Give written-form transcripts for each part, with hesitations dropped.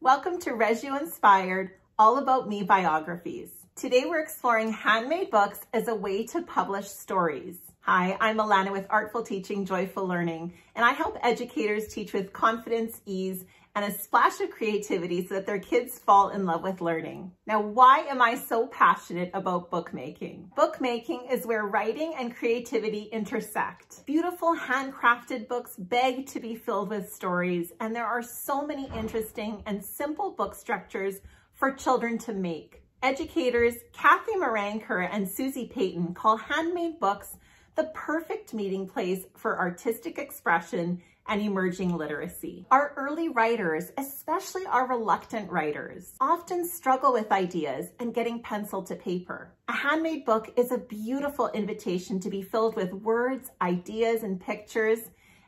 Welcome to Reggio-Inspired, All About Me biographies. Today we're exploring handmade books as a way to publish stories. Hi, I'm Alana with Artful Teaching, Joyful Learning, and I help educators teach with confidence, ease, and a splash of creativity so that their kids fall in love with learning. Now, why am I so passionate about bookmaking? Bookmaking is where writing and creativity intersect. Beautiful handcrafted books beg to be filled with stories, and there are so many interesting and simple book structures for children to make. Educators Kathy Maranker and Susie Payton call handmade books the perfect meeting place for artistic expression and emerging literacy. Our early writers, especially our reluctant writers, often struggle with ideas and getting pencil to paper. A handmade book is a beautiful invitation to be filled with words, ideas, and pictures,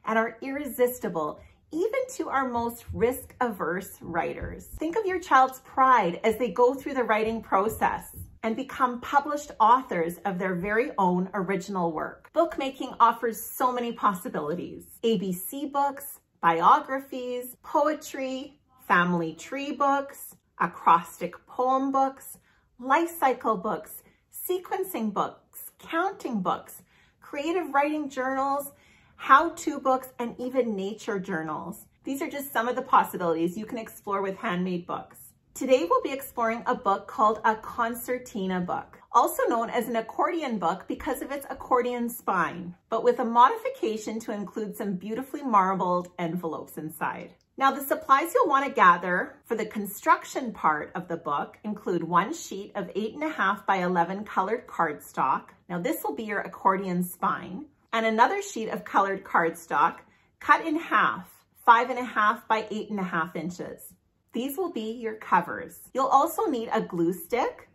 and are irresistible even to our most risk-averse writers. Think of your child's pride as they go through the writing process and become published authors of their very own original work. Bookmaking offers so many possibilities. ABC books, biographies, poetry, family tree books, acrostic poem books, life cycle books, sequencing books, counting books, creative writing journals, how-to books, and even nature journals. These are just some of the possibilities you can explore with handmade books. Today we'll be exploring a book called a Concertina Book, also known as an accordion book because of its accordion spine, but with a modification to include some beautifully marbled envelopes inside. Now, the supplies you'll want to gather for the construction part of the book include one sheet of 8.5 by 11 colored cardstock. Now, this will be your accordion spine, and another sheet of colored cardstock cut in half, 5.5 by 8.5 inches. These will be your covers. You'll also need a glue stick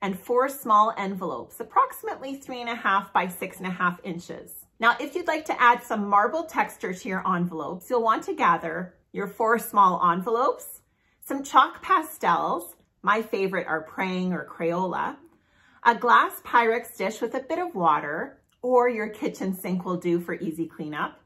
and 4 small envelopes, approximately 3.5 by 6.5 inches. Now, if you'd like to add some marbled texture to your envelopes, you'll want to gather your 4 small envelopes, some chalk pastels, my favorite are Praying or Crayola, a glass Pyrex dish with a bit of water, or your kitchen sink will do for easy cleanup,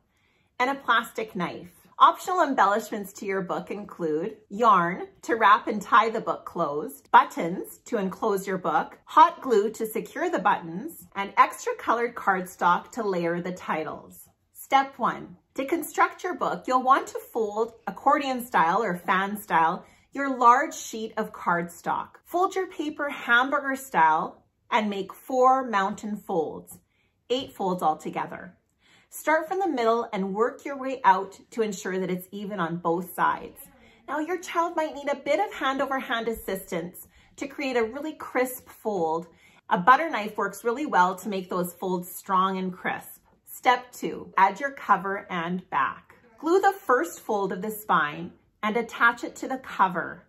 and a plastic knife. Optional embellishments to your book include yarn to wrap and tie the book closed, buttons to enclose your book, hot glue to secure the buttons, and extra colored cardstock to layer the titles. Step 1. To construct your book, you'll want to fold accordion style or fan style your large sheet of cardstock. Fold your paper hamburger style and make 4 mountain folds, 8 folds altogether. Start from the middle and work your way out to ensure that it's even on both sides. Now, your child might need a bit of hand-over-hand assistance to create a really crisp fold. A butter knife works really well to make those folds strong and crisp. Step 2, add your cover and back. Glue the first fold of the spine and attach it to the cover.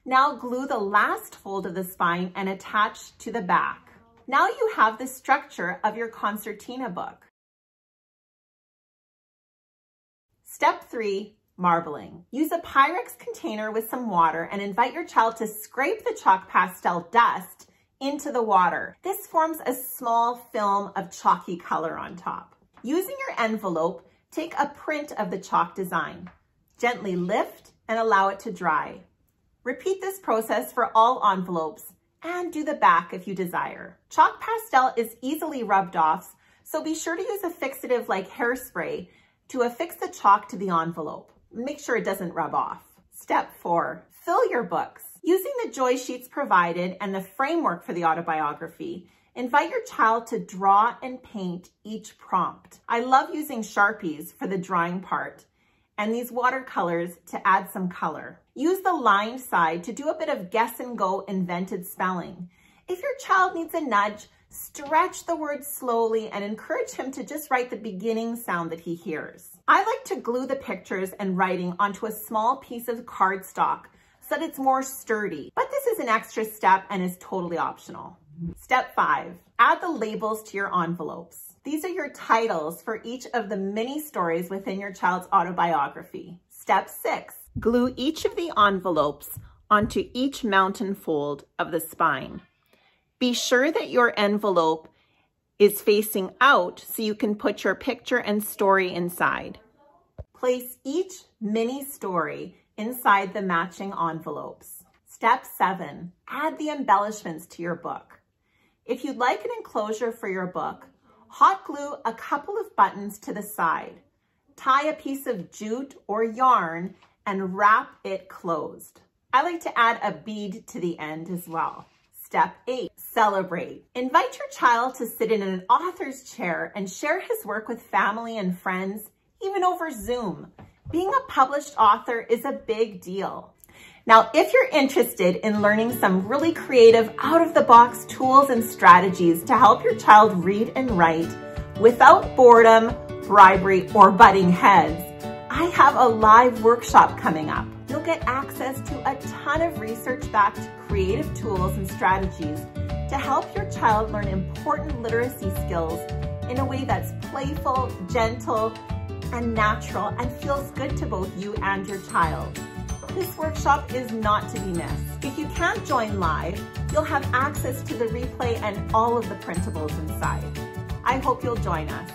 Now glue the last fold of the spine and attach to the back. Now you have the structure of your concertina book. Step 3, marbling. Use a Pyrex container with some water and invite your child to scrape the chalk pastel dust into the water. This forms a small film of chalky color on top. Using your envelope, take a print of the chalk design. Gently lift and allow it to dry. Repeat this process for all envelopes and do the back if you desire. Chalk pastel is easily rubbed off, so be sure to use a fixative like hairspray to affix the chalk to the envelope. Make sure it doesn't rub off. Step 4, fill your books. Using the joy sheets provided and the framework for the autobiography, invite your child to draw and paint each prompt. I love using Sharpies for the drawing part and these watercolors to add some color. Use the lined side to do a bit of guess and go invented spelling. If your child needs a nudge, stretch the word slowly and encourage him to just write the beginning sound that he hears. I like to glue the pictures and writing onto a small piece of cardstock so that it's more sturdy, but this is an extra step and is totally optional. Step 5, add the labels to your envelopes. These are your titles for each of the mini stories within your child's autobiography. Step 6, glue each of the envelopes onto each mountain fold of the spine. Be sure that your envelope is facing out so you can put your picture and story inside. Place each mini story inside the matching envelopes. Step 7, add the embellishments to your book. If you'd like an enclosure for your book, hot glue a couple of buttons to the side. Tie a piece of jute or yarn and wrap it closed. I like to add a bead to the end as well. Step 8, celebrate. Invite your child to sit in an author's chair and share his work with family and friends, even over Zoom. Being a published author is a big deal. Now, if you're interested in learning some really creative, out-of-the-box tools and strategies to help your child read and write without boredom, bribery, or butting heads, I have a live workshop coming up. You'll get access to a ton of research-backed creative tools and strategies to help your child learn important literacy skills in a way that's playful, gentle, and natural and feels good to both you and your child. This workshop is not to be missed. If you can't join live, you'll have access to the replay and all of the printables inside. I hope you'll join us.